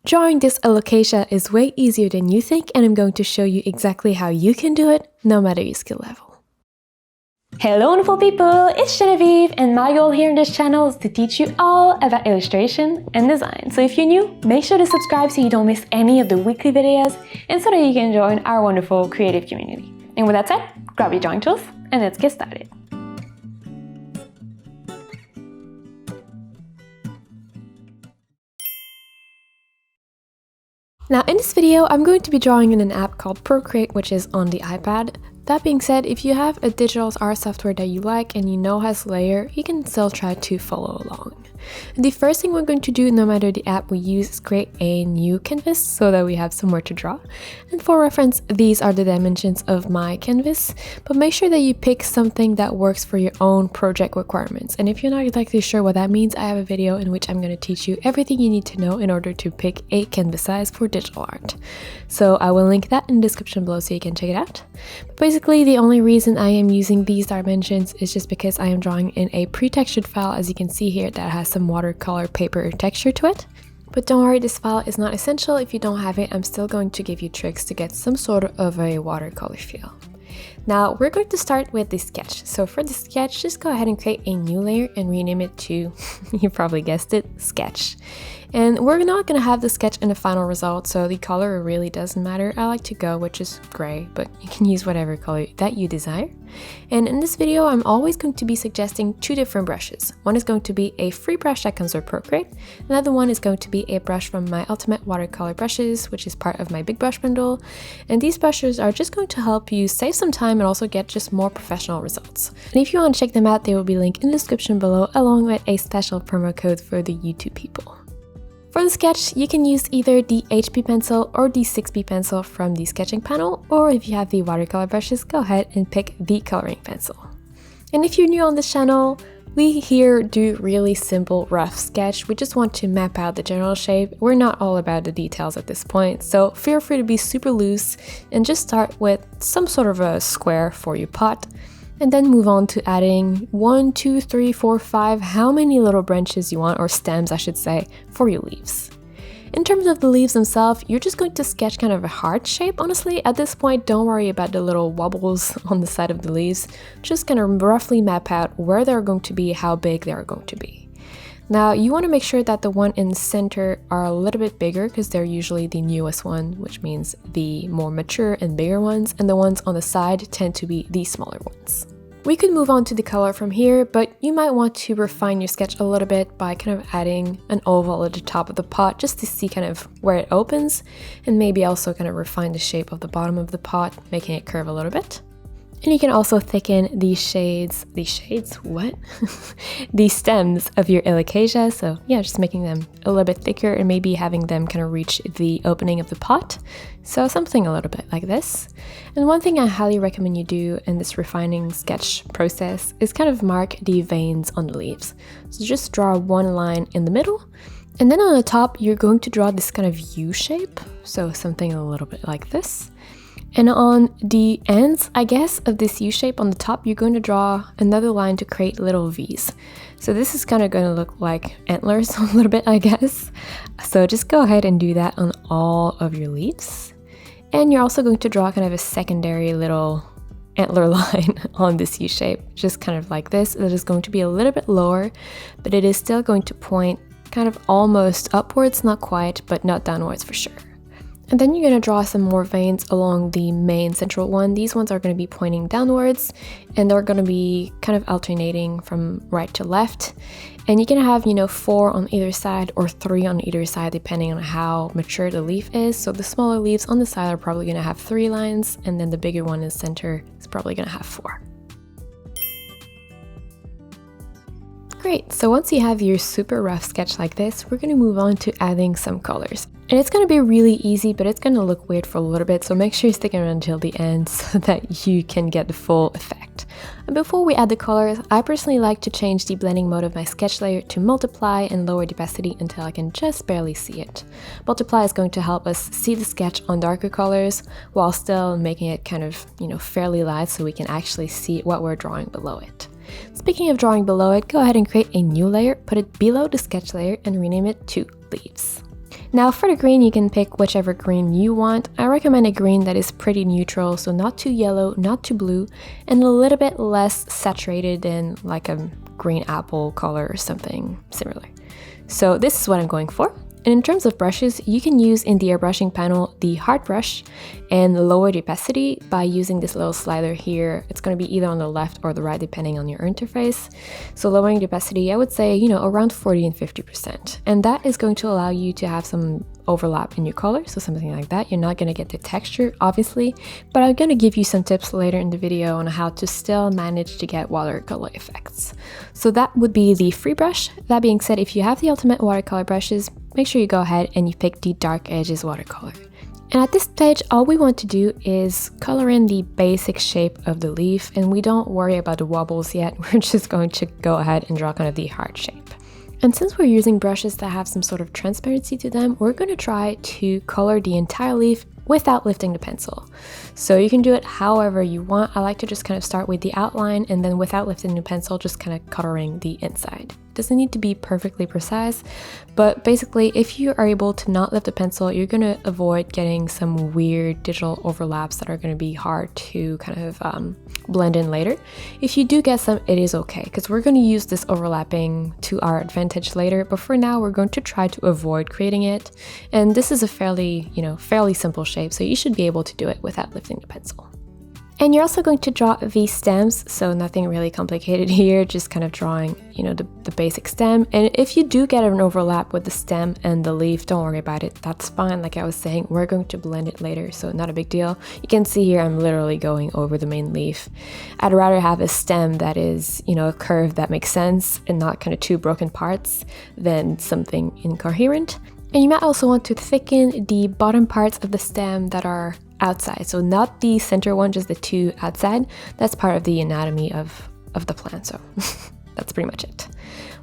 Drawing this alocasia is way easier than you think, and I'm going to show you exactly how you can do it, no matter your skill level. Hello wonderful people, it's Genevieve, and my goal here in this channel is to teach you all about illustration and design. So if you're new, make sure to subscribe so you don't miss any of the weekly videos, and so that you can join our wonderful creative community. And with that said, grab your drawing tools and let's get started. Now in this video, I'm going to be drawing in an app called Procreate, which is on the iPad. That being said, if you have a digital art software that you like and you know has layer, you can still try to follow along. The first thing we're going to do, no matter the app we use, is create a new canvas so that we have somewhere to draw. And for reference, these are the dimensions of my canvas, but make sure that you pick something that works for your own project requirements. And if you're not exactly sure what that means, I have a video in which I'm going to teach you everything you need to know in order to pick a canvas size for digital art. So I will link that in the description below so you can check it out. But basically, the only reason I am using these dimensions is just because I am drawing in a pre-textured file, as you can see here, that has some watercolor paper texture to it. But don't worry, this file is not essential. If you don't have it, I'm still going to give you tricks to get some sort of a watercolor feel. Now we're going to start with the sketch. So for the sketch, just go ahead and create a new layer and rename it to, you probably guessed it, sketch. And we're not going to have the sketch in the final result, so the color really doesn't matter. I like to go with just gray, but you can use whatever color that you desire. And in this video, I'm always going to be suggesting two different brushes. One is going to be a free brush that comes with Procreate. Another one is going to be a brush from my Ultimate Watercolor Brushes, which is part of my big brush bundle. And these brushes are just going to help you save some time and also get just more professional results. And if you want to check them out, they will be linked in the description below, along with a special promo code for the YouTube people. For the sketch, you can use either the HB pencil or the 6B pencil from the sketching panel, or if you have the watercolor brushes, go ahead and pick the coloring pencil. And if you're new on this channel, we here do really simple rough sketch. We just want to map out the general shape. We're not all about the details at this point, so feel free to be super loose and just start with some sort of a square for your pot. And then move on to adding 1, 2, 3, 4, 5, how many little branches you want, or stems I should say, for your leaves. In terms of the leaves themselves, you're just going to sketch kind of a heart shape. Honestly, at this point, don't worry about the little wobbles on the side of the leaves. Just kind of roughly map out where they're going to be, how big they're going to be. Now, you want to make sure that the one in the center are a little bit bigger because they're usually the newest one, which means the more mature and bigger ones, and the ones on the side tend to be the smaller ones. We could move on to the color from here, but you might want to refine your sketch a little bit by kind of adding an oval at the top of the pot just to see kind of where it opens, and maybe also kind of refine the shape of the bottom of the pot, making it curve a little bit. And you can also thicken the what? The stems of your alocasia. So yeah, just making them a little bit thicker and maybe having them kind of reach the opening of the pot. So something a little bit like this. And one thing I highly recommend you do in this refining sketch process is kind of mark the veins on the leaves. So just draw one line in the middle. And then on the top, you're going to draw this kind of U shape. So something a little bit like this. And on the ends, I guess, of this U shape on the top, you're going to draw another line to create little V's. So this is kind of going to look like antlers a little bit, I guess. So just go ahead and do that on all of your leaves. And you're also going to draw kind of a secondary little antler line on this U shape, just kind of like this. It is going to be a little bit lower, but it is still going to point kind of almost upwards, not quite, but not downwards for sure. And then you're going to draw some more veins along the main central one. These ones are going to be pointing downwards, and they're going to be kind of alternating from right to left. And you can have, 4 on either side or 3 on either side, depending on how mature the leaf is. So the smaller leaves on the side are probably going to have 3 lines, and then the bigger one in the center is probably going to have 4. Great, so once you have your super rough sketch like this, we're going to move on to adding some colors. And it's going to be really easy, but it's going to look weird for a little bit, so make sure you stick around until the end so that you can get the full effect. And before we add the colors, I personally like to change the blending mode of my sketch layer to multiply and lower the opacity until I can just barely see it. Multiply is going to help us see the sketch on darker colors while still making it kind of, fairly light so we can actually see what we're drawing below it. Speaking of drawing below it, go ahead and create a new layer, put it below the sketch layer and rename it to Leaves. Now for the green, you can pick whichever green you want. I recommend a green that is pretty neutral, so not too yellow, not too blue, and a little bit less saturated than like a green apple color or something similar. So this is what I'm going for. And in terms of brushes, you can use in the airbrushing panel the hard brush and lower the opacity by using this little slider here. It's going to be either on the left or the right depending on your interface. So lowering the opacity, I would say, around 40 and 50%. And that is going to allow you to have some overlap in your color, so something like that. You're not going to get the texture, obviously, but I'm going to give you some tips later in the video on how to still manage to get watercolor effects. So that would be the free brush. That being said, if you have the ultimate watercolor brushes, make sure you go ahead and you pick the dark edges watercolor. And at this stage, all we want to do is color in the basic shape of the leaf, and we don't worry about the wobbles yet. We're just going to go ahead and draw kind of the hard shape. And since we're using brushes that have some sort of transparency to them, we're going to try to color the entire leaf without lifting the pencil. So you can do it however you want. I like to just kind of start with the outline and then without lifting the pencil, just kind of coloring the inside. Doesn't need to be perfectly precise, but basically if you are able to not lift the pencil, you're going to avoid getting some weird digital overlaps that are going to be hard to kind of blend in later. If you do get some, it is okay, because we're going to use this overlapping to our advantage later, but for now we're going to try to avoid creating it. And this is a fairly simple shape, so you should be able to do it without lifting the pencil. And you're also going to draw the stems, so nothing really complicated here, just kind of drawing, the basic stem. And if you do get an overlap with the stem and the leaf, don't worry about it, that's fine. Like I was saying, we're going to blend it later, so not a big deal. You can see here I'm literally going over the main leaf. I'd rather have a stem that is, a curve that makes sense and not kind of two broken parts than something incoherent. And you might also want to thicken the bottom parts of the stem that are outside, so not the center one, just the two outside. That's part of the anatomy of the plant, so that's pretty much it.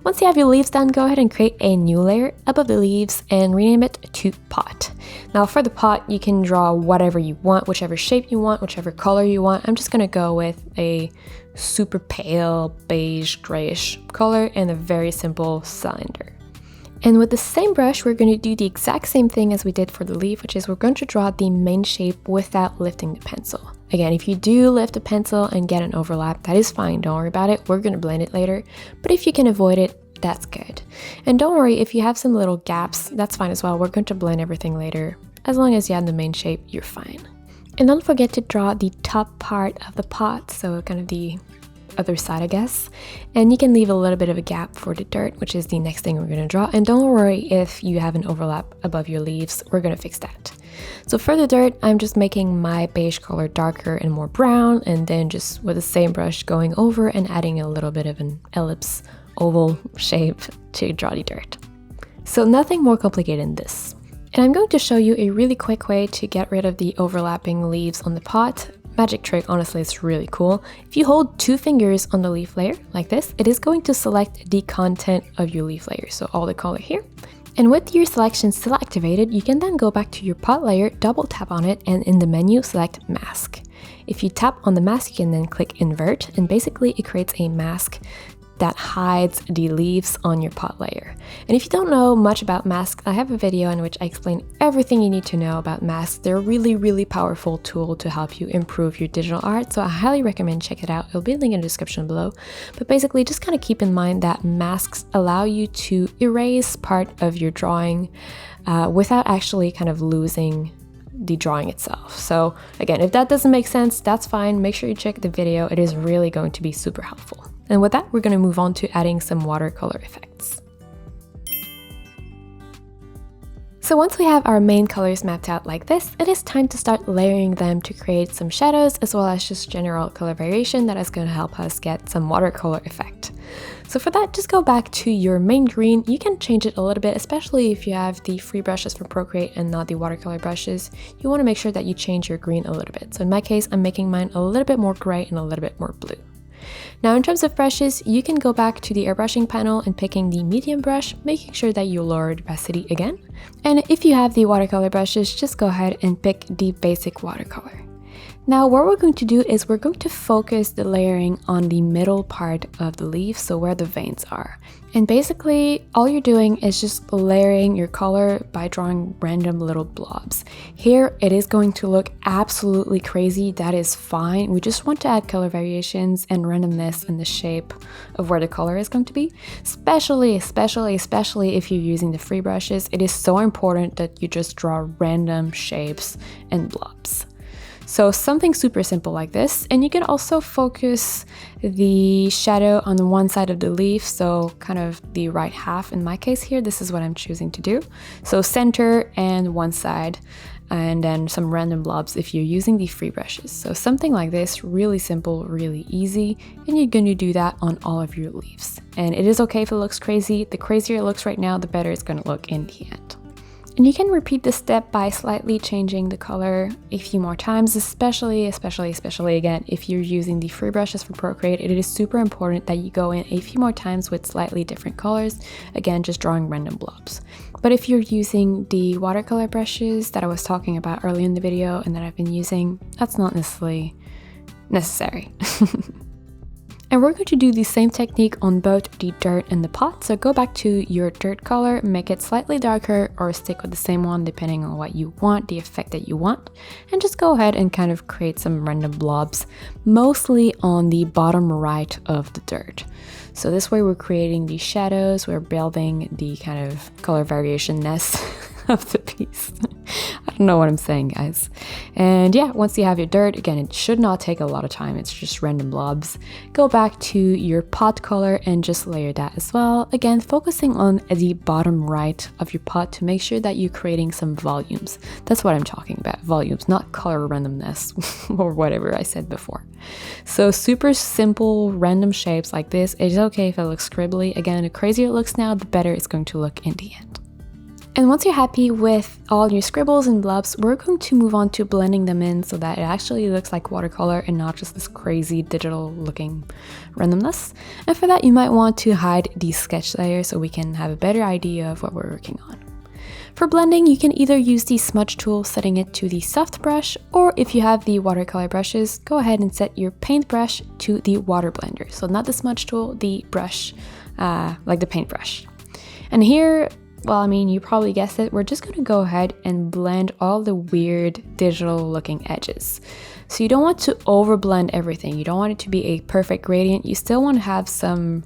Once you have your leaves done, go ahead and create a new layer above the leaves and rename it to pot. Now for the pot, you can draw whatever you want, whichever shape you want, whichever color you want. I'm just gonna go with a super pale beige grayish color and a very simple cylinder. And with the same brush, we're going to do the exact same thing as we did for the leaf, which is we're going to draw the main shape without lifting the pencil. Again, if you do lift the pencil and get an overlap, that is fine, don't worry about it, we're going to blend it later. But if you can avoid it, that's good. And don't worry, if you have some little gaps, that's fine as well, we're going to blend everything later. As long as you have the main shape, you're fine. And don't forget to draw the top part of the pot, so kind of the other side, I guess, and you can leave a little bit of a gap for the dirt, which is the next thing we're going to draw. And don't worry if you have an overlap above your leaves, we're going to fix that. So for the dirt, I'm just making my beige color darker and more brown, and then just with the same brush going over and adding a little bit of an ellipse oval shape to draw the dirt. So nothing more complicated than this. And I'm going to show you a really quick way to get rid of the overlapping leaves on the pot. Magic trick, honestly, it's really cool. If you hold two fingers on the leaf layer like this, it is going to select the content of your leaf layer, so all the color here. And with your selection still activated, you can then go back to your pot layer, double tap on it, and in the menu select mask. If you tap on the mask, you can then click invert, and basically it creates a mask that hides the leaves on your pot layer. And if you don't know much about masks, I have a video in which I explain everything you need to know about masks. They're a really powerful tool to help you improve your digital art, so I highly recommend check it out. It'll be linked in the description below. But basically, just kind of keep in mind that masks allow you to erase part of your drawing without actually kind of losing the drawing itself. So again, if that doesn't make sense, that's fine. Make sure you check the video. It is really going to be super helpful. And with that, we're going to move on to adding some watercolor effects. So once we have our main colors mapped out like this, it is time to start layering them to create some shadows as well as just general color variation that is going to help us get some watercolor effect. So for that, just go back to your main green. You can change it a little bit, especially if you have the free brushes from Procreate and not the watercolor brushes. You want to make sure that you change your green a little bit. So in my case, I'm making mine a little bit more gray and a little bit more blue. Now in terms of brushes, you can go back to the airbrushing panel and picking the medium brush, making sure that you lower the opacity again. And if you have the watercolor brushes, just go ahead and pick the basic watercolor. Now what we're going to do is we're going to focus the layering on the middle part of the leaf, so where the veins are. And basically, all you're doing is just layering your color by drawing random little blobs. Here, it is going to look absolutely crazy. That is fine. We just want to add color variations and randomness in the shape of where the color is going to be. Especially if you're using the free brushes, it is so important that you just draw random shapes and blobs. So something super simple like this, and you can also focus the shadow on the one side of the leaf, so kind of the right half. In my case here, this is what I'm choosing to do. So center and one side, and then some random blobs if you're using the free brushes. So something like this, really simple, really easy, and you're going to do that on all of your leaves. And it is okay if it looks crazy. The crazier it looks right now, the better it's going to look in the end. And you can repeat this step by slightly changing the color a few more times, especially again, if you're using the free brushes for Procreate, it is super important that you go in a few more times with slightly different colors, again, just drawing random blobs. But if you're using the watercolor brushes that I was talking about earlier in the video and that I've been using, that's not necessarily necessary. And we're going to do the same technique on both the dirt and the pot. So go back to your dirt color, make it slightly darker, or stick with the same one depending on what you want, the effect that you want. And just go ahead and kind of create some random blobs, mostly on the bottom right of the dirt. So this way we're creating the shadows, we're building the kind of color variation-ness of the piece. I don't know what I'm saying, guys. And yeah, once you have your dirt, again, it should not take a lot of time. It's just random blobs. Go back to your pot color and just layer that as well. Again, focusing on the bottom right of your pot to make sure that you're creating some volumes. That's what I'm talking about, volumes, not color randomness or whatever I said before. So super simple random shapes like this. It's okay if it looks scribbly. Again, the crazier it looks now, the better it's going to look in the end. And once you're happy with all your scribbles and blobs, we're going to move on to blending them in so that it actually looks like watercolor and not just this crazy digital looking randomness. And for that, you might want to hide the sketch layer so we can have a better idea of what we're working on. For blending, you can either use the smudge tool, setting it to the soft brush, or if you have the watercolor brushes, go ahead and set your paintbrush to the water blender. So not the smudge tool, the brush, like the paintbrush. And here, well, I mean, you probably guessed it, we're just going to go ahead and blend all the weird digital looking edges. So you don't want to overblend everything. You don't want it to be a perfect gradient. You still want to have some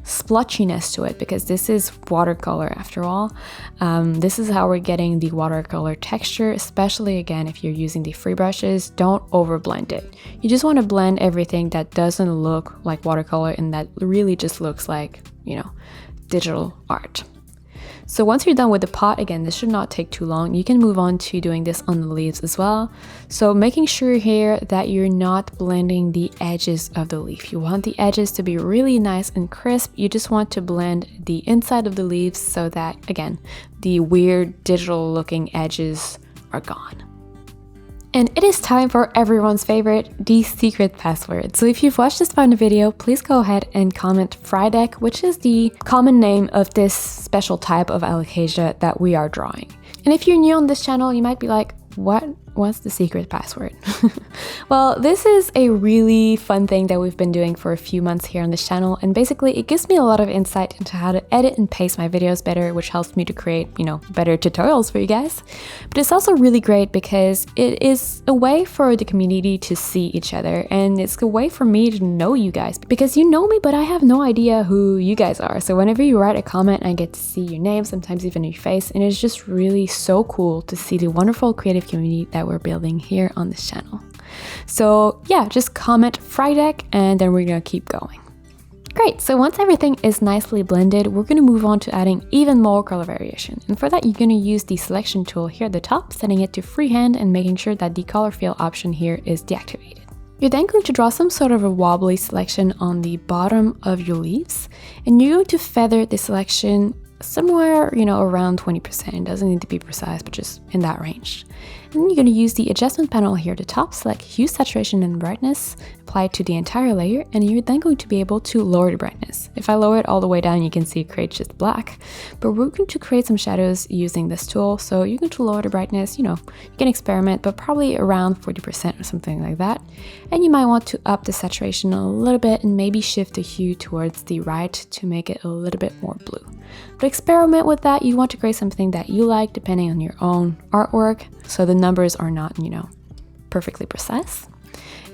splotchiness to it because this is watercolor after all. This is how we're getting the watercolor texture, especially again, if you're using the free brushes, don't overblend it. You just want to blend everything that doesn't look like watercolor and that really just looks like, you know, digital art. So once you're done with the pot, again, this should not take too long. You can move on to doing this on the leaves as well. So making sure here that you're not blending the edges of the leaf. You want the edges to be really nice and crisp. You just want to blend the inside of the leaves so that, again, the weird digital looking edges are gone. And it is time for everyone's favorite, the secret password. So if you've watched this far in the video, please go ahead and comment Frydek, which is the common name of this special type of alocasia that we are drawing. And if you're new on this channel, you might be like, what's the secret password? Well, this is a really fun thing that we've been doing for a few months here on this channel, and basically it gives me a lot of insight into how to edit and pace my videos better, which helps me to create, you know, better tutorials for you guys. But it's also really great because it is a way for the community to see each other, and it's a way for me to know you guys, because you know me, but I have no idea who you guys are. So whenever you write a comment, I get to see your name, sometimes even your face, and it's just really so cool to see the wonderful creative community that we're building here on this channel. So yeah, just comment Frydek and then we're gonna keep going. Great, so once everything is nicely blended, we're gonna move on to adding even more color variation. And for that, you're gonna use the selection tool here at the top, setting it to freehand and making sure that the color fill option here is deactivated. You're then going to draw some sort of a wobbly selection on the bottom of your leaves, and you're going to feather the selection somewhere, around 20%. It doesn't need to be precise, but just in that range. And then you're going to use the adjustment panel here at the top, select hue, saturation, and brightness, apply it to the entire layer, and you're then going to be able to lower the brightness. If I lower it all the way down, you can see it creates just black, but we're going to create some shadows using this tool. So you're going to lower the brightness, you can experiment, but probably around 40% or something like that. And you might want to up the saturation a little bit and maybe shift the hue towards the right to make it a little bit more blue. But experiment with that. You want to create something that you like depending on your own artwork, so the numbers are not, perfectly precise.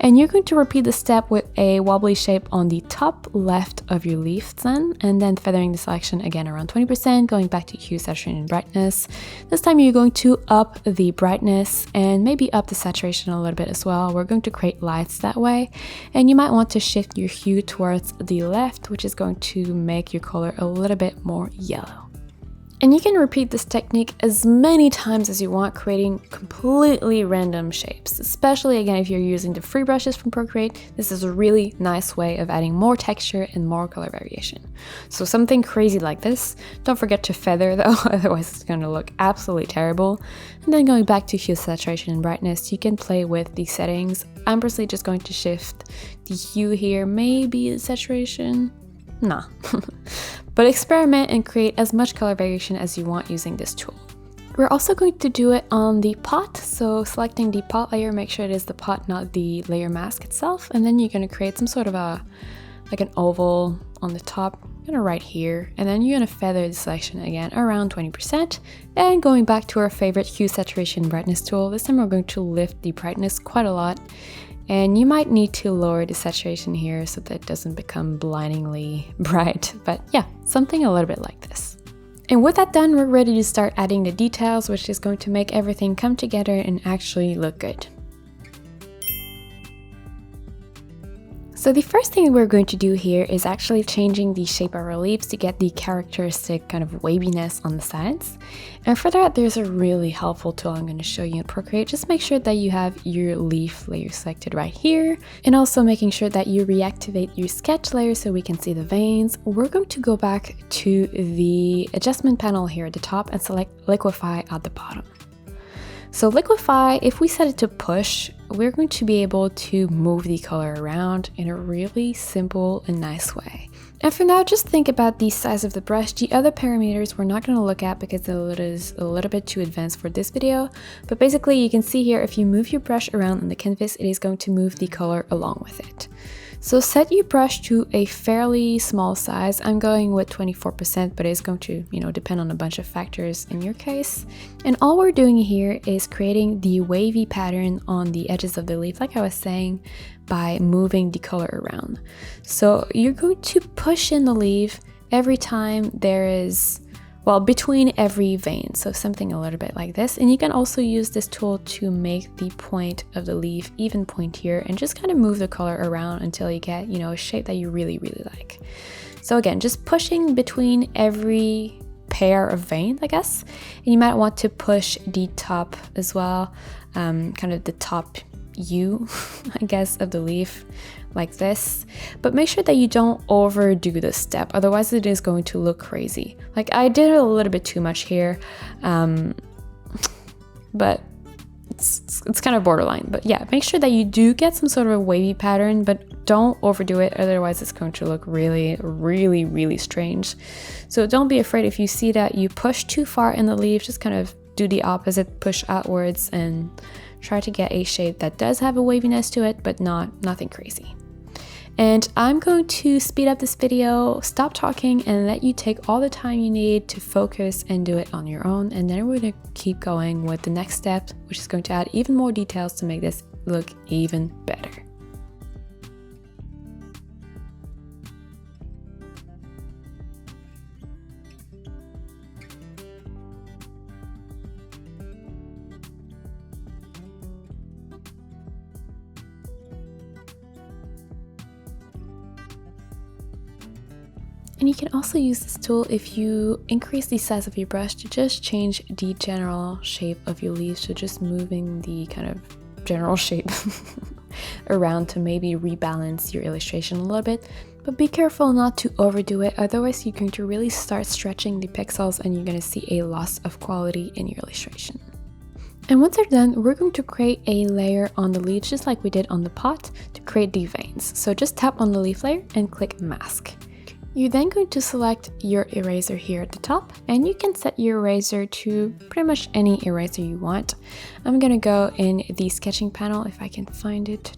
And you're going to repeat the step with a wobbly shape on the top left of your leaf then, and then feathering the selection again around 20%, going back to hue, saturation, and brightness. This time you're going to up the brightness and maybe up the saturation a little bit as well. We're going to create lights that way, and you might want to shift your hue towards the left, which is going to make your color a little bit more yellow. And you can repeat this technique as many times as you want, creating completely random shapes. Especially again, if you're using the free brushes from Procreate, this is a really nice way of adding more texture and more color variation. So something crazy like this. Don't forget to feather though, otherwise it's going to look absolutely terrible. And then going back to hue, saturation, and brightness, you can play with the settings. I'm personally just going to shift the hue here, maybe the saturation. Nah. But experiment and create as much color variation as you want using this tool. We're also going to do it on the pot, so selecting the pot layer, make sure it is the pot, not the layer mask itself, and then you're going to create some sort of like an oval on the top, right here, and then you're going to feather the selection again around 20%, and going back to our favorite hue, saturation, brightness tool. This time we're going to lift the brightness quite a lot. And you might need to lower the saturation here so that it doesn't become blindingly bright. But yeah, something a little bit like this. And with that done, we're ready to start adding the details, which is going to make everything come together and actually look good. So the first thing we're going to do here is actually changing the shape of our leaves to get the characteristic kind of waviness on the sides. And for that, there's a really helpful tool I'm going to show you in Procreate. Just make sure that you have your leaf layer selected right here, and also making sure that you reactivate your sketch layer so we can see the veins. We're going to go back to the adjustment panel here at the top and select liquify at the bottom. So liquify, if we set it to push, we're going to be able to move the color around in a really simple and nice way. And for now, just think about the size of the brush. The other parameters we're not going to look at because it is a little bit too advanced for this video. But basically, you can see here, if you move your brush around on the canvas, it is going to move the color along with it. So set your brush to a fairly small size. I'm going with 24%, but it's going to, depend on a bunch of factors in your case. And all we're doing here is creating the wavy pattern on the edges of the leaf, like I was saying, by moving the color around. So you're going to push in the leaf every time there is, between every vein, so something a little bit like this. And you can also use this tool to make the point of the leaf even pointier and just kind of move the color around until you get, a shape that you really, really like. So again, just pushing between every pair of veins, I guess. And you might want to push the top as well, kind of the top U, I guess, of the leaf, like this. But make sure that you don't overdo this step, otherwise it is going to look crazy. Like I did a little bit too much here, but it's kind of borderline. But yeah, make sure that you do get some sort of a wavy pattern, but don't overdo it, otherwise it's going to look really, really, really strange. So don't be afraid if you see that you push too far in the leaf, just kind of do the opposite, push outwards and try to get a shape that does have a waviness to it, but nothing crazy. And I'm going to speed up this video, stop talking, and let you take all the time you need to focus and do it on your own. And then we're going to keep going with the next step, which is going to add even more details to make this look even better. And you can also use this tool if you increase the size of your brush to just change the general shape of your leaves, so just moving the kind of general shape around to maybe rebalance your illustration a little bit. But be careful not to overdo it, otherwise you're going to really start stretching the pixels and you're going to see a loss of quality in your illustration. And once they're done, we're going to create a layer on the leaves just like we did on the pot to create the veins. So just tap on the leaf layer and click mask. You're then going to select your eraser here at the top, and you can set your eraser to pretty much any eraser you want. I'm gonna go in the sketching panel if I can find it.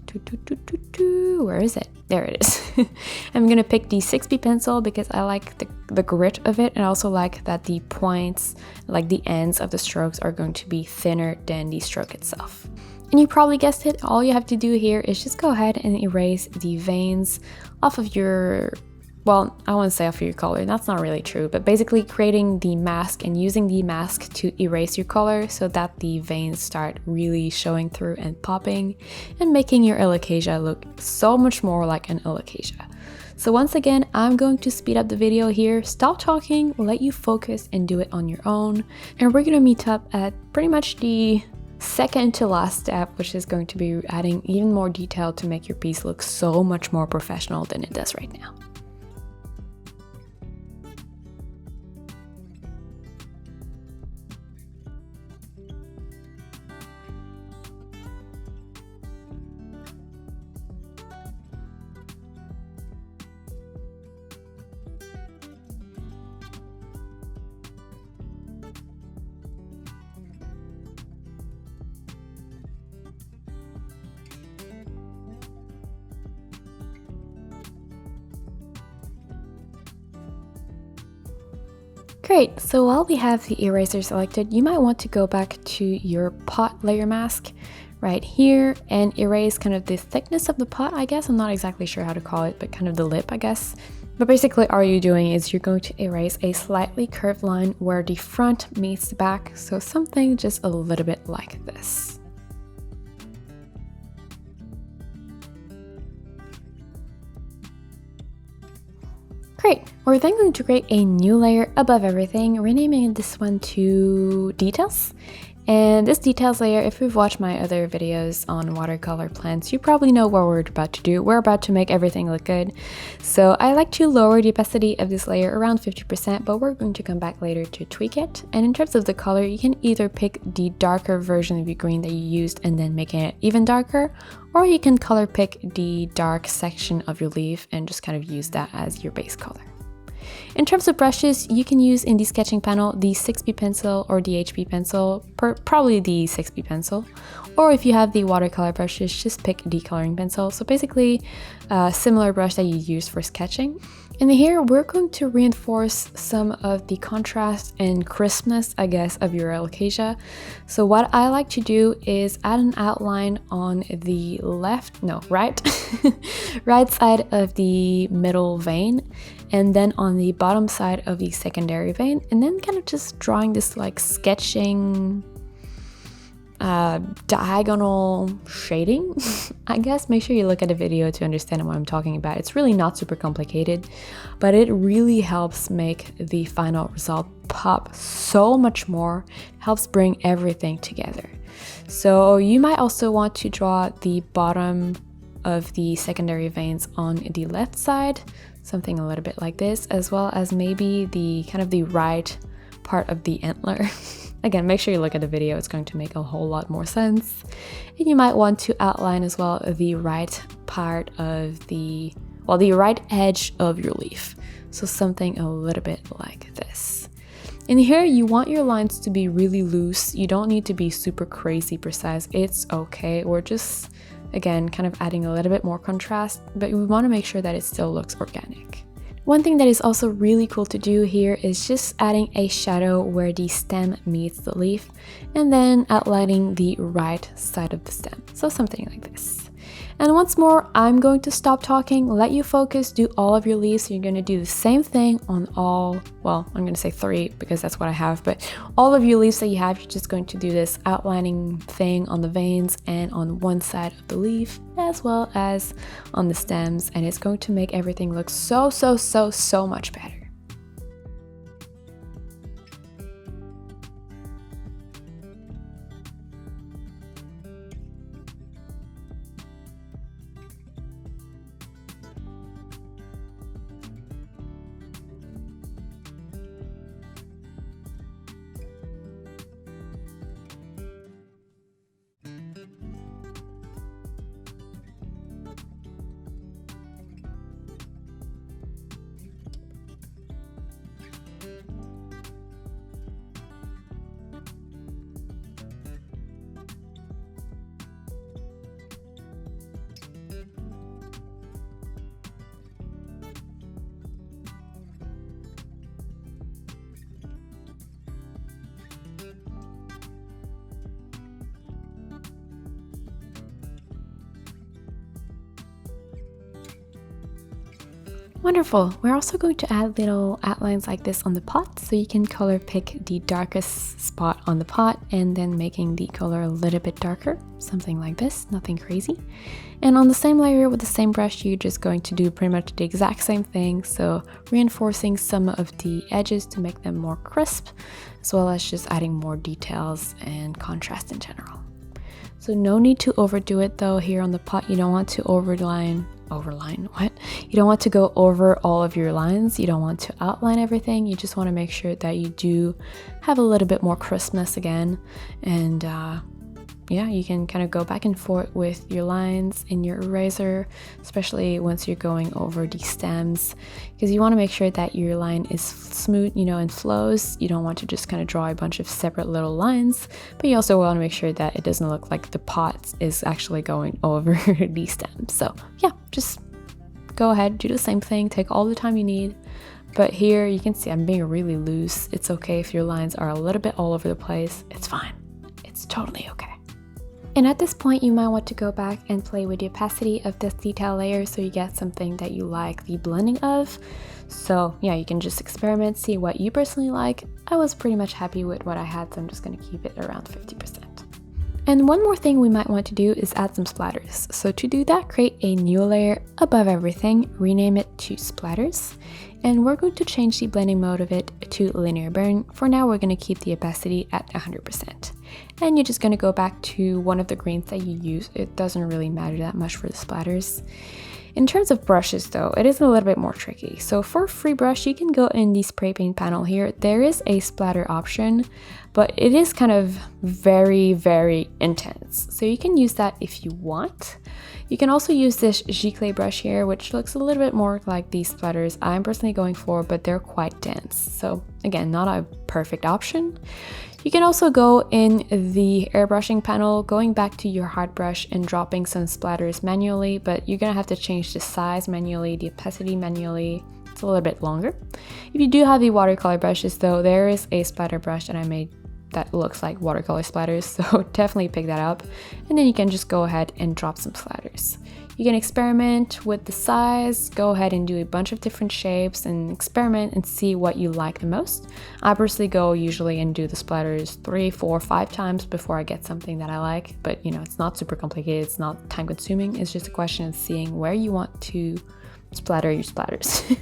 Where is it? There it is. I'm gonna pick the 6B pencil because I like the grit of it, and I also like that the points, like the ends of the strokes, are going to be thinner than the stroke itself. And you probably guessed it, all you have to do here is just go ahead and erase the veins off of your, well, I wouldn't say off your color, that's not really true, but basically creating the mask and using the mask to erase your color so that the veins start really showing through and popping and making your alocasia look so much more like an alocasia. So once again, I'm going to speed up the video here, stop talking, let you focus and do it on your own. And we're gonna meet up at pretty much the second to last step, which is going to be adding even more detail to make your piece look so much more professional than it does right now. Great, so while we have the eraser selected, you might want to go back to your pot layer mask right here and erase kind of the thickness of the pot, I guess. I'm not exactly sure how to call it, but kind of the lip, I guess. But basically all you're doing is you're going to erase a slightly curved line where the front meets the back, so something just a little bit like this. Great, we're then going to create a new layer above everything, renaming this one to Details. And this Details layer, if you've watched my other videos on watercolor plants, you probably know what we're about to do. We're about to make everything look good. So I like to lower the opacity of this layer around 50%, but we're going to come back later to tweak it. And in terms of the color, you can either pick the darker version of your green that you used and then make it even darker, or you can color pick the dark section of your leaf and just kind of use that as your base color. In terms of brushes, you can use in the sketching panel the 6B pencil or the HB pencil, probably the 6B pencil, or if you have the watercolor brushes, just pick the coloring pencil. So basically a similar brush that you use for sketching. And here we're going to reinforce some of the contrast and crispness, I guess, of your alocasia. So what I like to do is add an outline on the right side of the middle vein, and then on the bottom side of the secondary vein, and then kind of just drawing this like sketching diagonal shading, I guess. Make sure you look at the video to understand what I'm talking about. It's really not super complicated, but it really helps make the final result pop so much more, helps bring everything together. So you might also want to draw the bottom of the secondary veins on the left side, something a little bit like this, as well as maybe the kind of the right part of the antler. Again, make sure you look at the video, it's going to make a whole lot more sense. And you might want to outline as well the right part of the right edge of your leaf. So something a little bit like this. In here, you want your lines to be really loose. You don't need to be super crazy precise. It's okay. We're just, again, kind of adding a little bit more contrast, but we want to make sure that it still looks organic. One thing that is also really cool to do here is just adding a shadow where the stem meets the leaf, and then outlining the right side of the stem. So something like this. And once more, I'm going to stop talking, let you focus, do all of your leaves. So you're going to do the same thing on all, well, I'm going to say 3 because that's what I have, but all of your leaves that you have, you're just going to do this outlining thing on the veins and on one side of the leaf, as well as on the stems, and it's going to make everything look so much better. Wonderful! We're also going to add little outlines like this on the pot, so you can color pick the darkest spot on the pot and then making the color a little bit darker, something like this, nothing crazy. And on the same layer with the same brush, you're just going to do pretty much the exact same thing, so reinforcing some of the edges to make them more crisp, as well as just adding more details and contrast in general. So no need to overdo it though. Here on the pot, you don't want to overline what? You don't want to go over all of your lines. You don't want to outline everything. You just want to make sure that you do have a little bit more crispness again. And yeah, you can kind of go back and forth with your lines in your eraser, especially once you're going over the stems, because you want to make sure that your line is smooth, you know, and flows. You don't want to just kind of draw a bunch of separate little lines, but you also want to make sure that it doesn't look like the pot is actually going over the stems. So yeah, just go ahead, do the same thing, take all the time you need. But here you can see I'm being really loose. It's okay if your lines are a little bit all over the place. It's fine. It's totally okay. And at this point, you might want to go back and play with the opacity of this detail layer so you get something that you like the blending of. So yeah, you can just experiment, see what you personally like. I was pretty much happy with what I had, so I'm just going to keep it around 50%. And one more thing we might want to do is add some splatters. So to do that, create a new layer above everything, rename it to splatters. And we're going to change the blending mode of it to linear burn. For now, we're going to keep the opacity at 100%. And you're just going to go back to one of the greens that you use. It doesn't really matter that much for the splatters. In terms of brushes though, it is a little bit more tricky. So for free brush, you can go in the spray paint panel here. There is a splatter option, but it is kind of very, very intense. So you can use that if you want. You can also use this giclée brush here, which looks a little bit more like these splatters I'm personally going for, but they're quite dense. So again, not a perfect option. You can also go in the airbrushing panel, going back to your hard brush and dropping some splatters manually, but you're gonna have to change the size manually, the opacity manually. It's a little bit longer. If you do have the watercolor brushes though, there is a splatter brush that I made that looks like watercolor splatters, so definitely pick that up. And then you can just go ahead and drop some splatters. You can experiment with the size, go ahead and do a bunch of different shapes and experiment and see what you like the most. I personally go usually and do the splatters 3, 4, 5 times before I get something that I like, but you know, it's not super complicated, it's not time consuming, it's just a question of seeing where you want to splatter your splatters.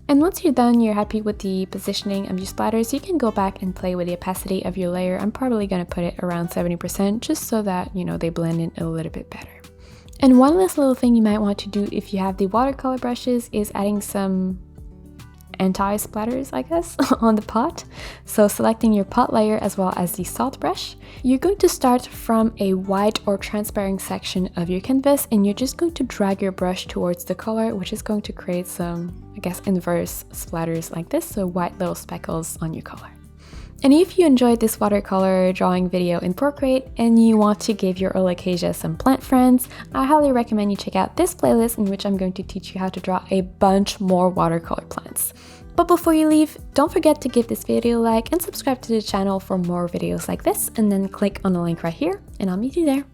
And once you're done, you're happy with the positioning of your splatters, you can go back and play with the opacity of your layer. I'm probably going to put it around 70% just so that, you know, they blend in a little bit better. And one last little thing you might want to do if you have the watercolor brushes is adding some anti-splatters, I guess, on the pot. So selecting your pot layer as well as the salt brush, you're going to start from a white or transparent section of your canvas and you're just going to drag your brush towards the color, which is going to create some, I guess, inverse splatters like this, so white little speckles on your color. And if you enjoyed this watercolor drawing video in Procreate and you want to give your Alocasia some plant friends, I highly recommend you check out this playlist in which I'm going to teach you how to draw a bunch more watercolor plants. But before you leave, don't forget to give this video a like and subscribe to the channel for more videos like this, and then click on the link right here and I'll meet you there.